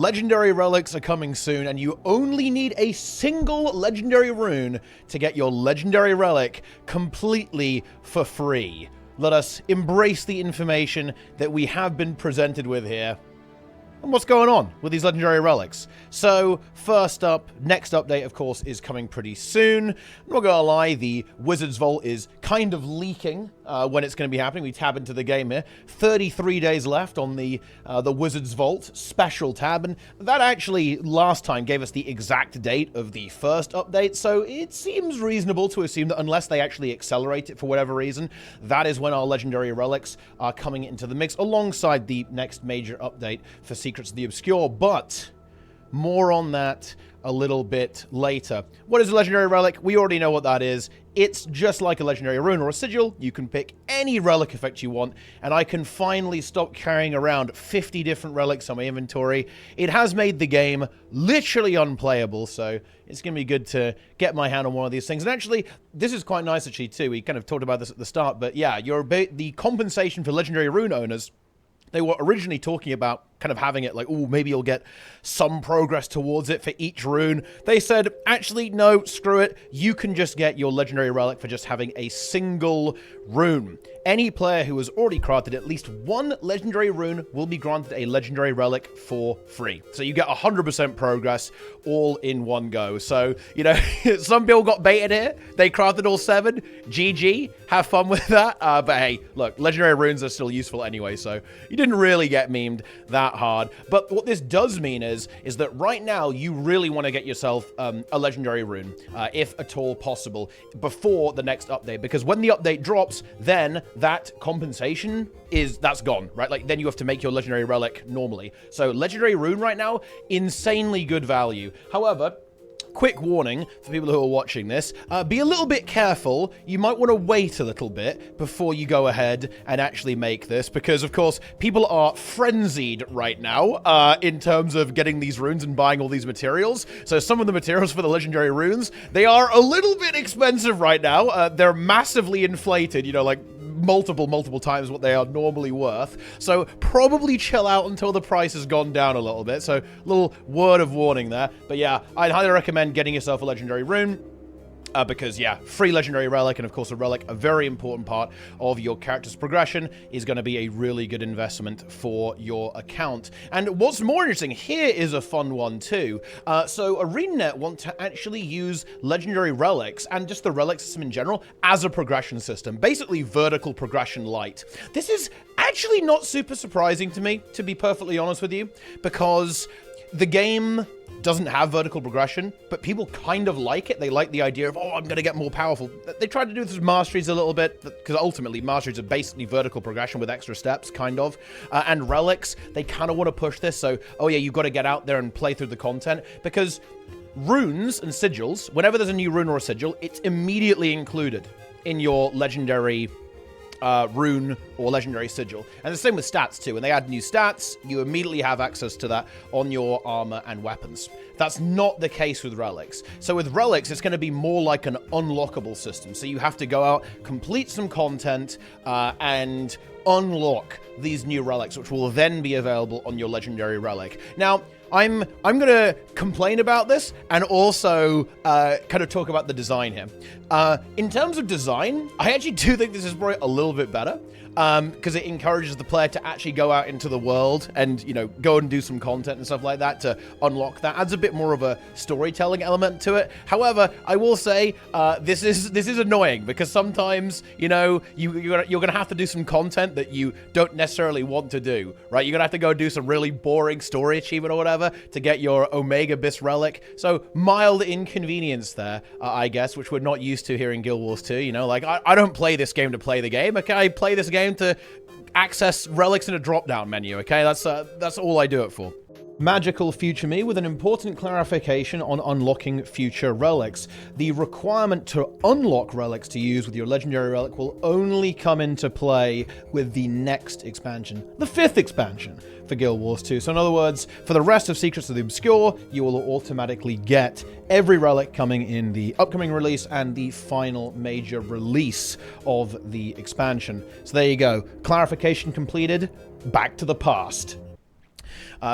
Legendary relics are coming soon, and you only need a single legendary rune to get your legendary relic completely for free. Let us embrace the information that we have been presented with here. And what's going on with these legendary relics? So, first up, next update, of course, is coming pretty soon. I'm not gonna lie, the Wizard's Vault is kind of leaking when it's going to be happening. We tab into the game here. 33 days left on the Wizard's Vault special tab, and that actually last time gave us the exact date of the first update, so it seems reasonable to assume that unless they actually accelerate it for whatever reason, that is when our legendary relics are coming into the mix, alongside the next major update for Secrets of the Obscure, but more on that a little bit later. What is a legendary relic? We already know what that is. It's just like a legendary rune or a sigil. You can pick any relic effect you want, and I can finally stop carrying around 50 different relics on my inventory. It has made the game literally unplayable, so it's going to be good to get my hand on one of these things. And actually, this is quite nice actually too. We kind of talked about this at the start, but yeah, the compensation for legendary rune owners, they were originally talking about kind of having it like, oh, maybe you'll get some progress towards it for each rune. They said, actually, no, screw it. You can just get your legendary relic for just having a single rune. Any player who has already crafted at least one legendary rune will be granted a legendary relic for free. So you get 100% progress all in one go. So, you know, some people got baited here. They crafted all 7. GG. Have fun with that. But hey, look, legendary runes are still useful anyway, so you didn't really get memed that hard. But what this does mean is that right now you really want to get yourself a legendary rune, if at all possible, before the next update, because when the update drops, then that compensation that's gone, right? Like, then you have to make your legendary relic normally. So legendary rune right now, insanely good value. However, quick warning for people who are watching this, be a little bit careful. You might want to wait a little bit before you go ahead and actually make this, because of course people are frenzied right now in terms of getting these runes and buying all these materials. So some of the materials for the legendary runes, they are a little bit expensive right now. They're massively inflated, you know, like multiple times what they are normally worth. So probably chill out until the price has gone down a little bit. So a little word of warning there. But yeah, I'd highly recommend getting yourself a legendary rune. Because, yeah, free legendary relic, and of course a relic, a very important part of your character's progression, is going to be a really good investment for your account. And what's more interesting, here is a fun one too. So ArenaNet want to actually use legendary relics, and just the relic system in general, as a progression system. Basically vertical progression light. This is actually not super surprising to me, to be perfectly honest with you, because the game doesn't have vertical progression, but people kind of like it. They like the idea of, oh, I'm going to get more powerful. They tried to do this with masteries a little bit, because ultimately masteries are basically vertical progression with extra steps, kind of. And relics, they kind of want to push this, so, oh yeah, you've got to get out there and play through the content, because runes and sigils, whenever there's a new rune or a sigil, it's immediately included in your legendary rune or legendary sigil. And the same with stats too. When they add new stats, you immediately have access to that on your armor and weapons. That's not the case with relics. So with relics, it's going to be more like an unlockable system. So you have to go out, complete some content, and unlock these new relics, which will then be available on your legendary relic. Now, I'm going to complain about this and also kind of talk about the design here. In terms of design, I actually do think this is probably a little bit better, because it encourages the player to actually go out into the world and, you know, go and do some content and stuff like that to unlock that. Adds a bit more of a storytelling element to it. However, I will say this is annoying, because sometimes, you know, you're going to have to do some content that you don't necessarily want to do, right? You're going to have to go do some really boring story achievement or whatever to get your Omega Bis relic. So mild inconvenience there, I guess, which we're not used to here in Guild Wars 2. You know, like, I don't play this game to play the game. Okay, I play this game to access relics in a drop-down menu. Okay, that's all I do it for. Magical future me with an important clarification on unlocking future relics. The requirement to unlock relics to use with your legendary relic will only come into play with the next expansion, the 5th expansion for Guild Wars 2. So in other words, for the rest of Secrets of the Obscure, you will automatically get every relic coming in the upcoming release and the final major release of the expansion. So there you go. Clarification completed. Back to the past.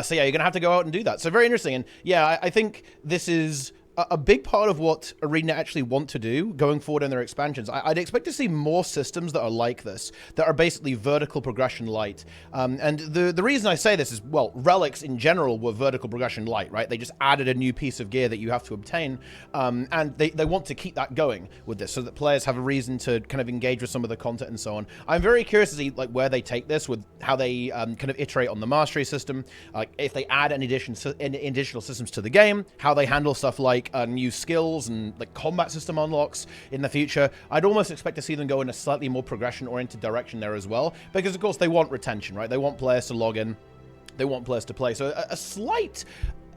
So yeah, you're going to have to go out and do that. So very interesting. And yeah, I think this is a big part of what ArenaNet actually want to do going forward in their expansions. I'd expect to see more systems that are like this, that are basically vertical progression light. And the reason I say this is, well, Relics in general were vertical progression light, right? They just added a new piece of gear that you have to obtain, and they want to keep that going with this so that players have a reason to kind of engage with some of the content and so on. I'm very curious to see like where they take this, with how they kind of iterate on the mastery system, like if they add any additional systems to the game, how they handle stuff like new skills and like combat system unlocks in the future. I'd almost expect to see them go in a slightly more progression-oriented direction there as well, because of course they want retention, right? They want players to log in, they want players to play. So a slight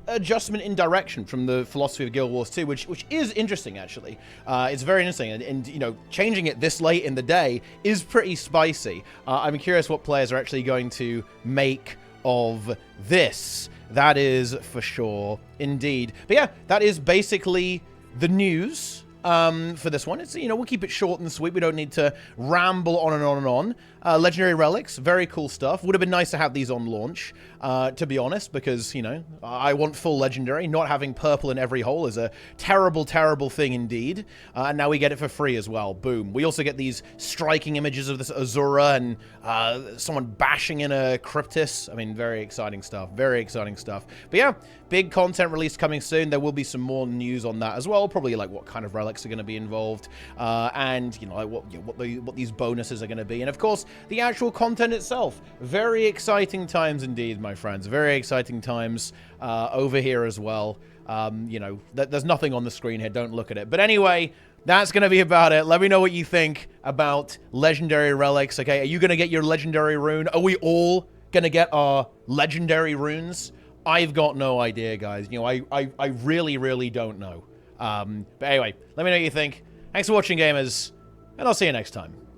adjustment in direction from the philosophy of Guild Wars 2, which is interesting, actually. It's very interesting, and you know, changing it this late in the day is pretty spicy. I'm curious what players are actually going to make of this. That is for sure, indeed. But yeah, that is basically the news for this one. It's, you know, we'll keep it short and sweet. We don't need to ramble on and on and on. Legendary Relics, very cool stuff. Would have been nice to have these on launch, to be honest, because, you know, I want full Legendary. Not having purple in every hole is a terrible, terrible thing indeed. And now we get it for free as well. Boom. We also get these striking images of this Azura and someone bashing in a Cryptis. I mean, very exciting stuff. Very exciting stuff. But yeah, big content release coming soon. There will be some more news on that as well. Probably like what kind of relics are going to be involved, and, you know, like what these bonuses are going to be. And of course, the actual content itself. Very exciting times indeed, my friends. Very exciting times over here as well. You know, there's nothing on the screen here. Don't look at it. But anyway, that's going to be about it. Let me know what you think about Legendary Relics, okay? Are you going to get your Legendary Rune? Are we all going to get our Legendary Runes? I've got no idea, guys. You know, I really, really don't know. But anyway, let me know what you think. Thanks for watching, gamers, and I'll see you next time.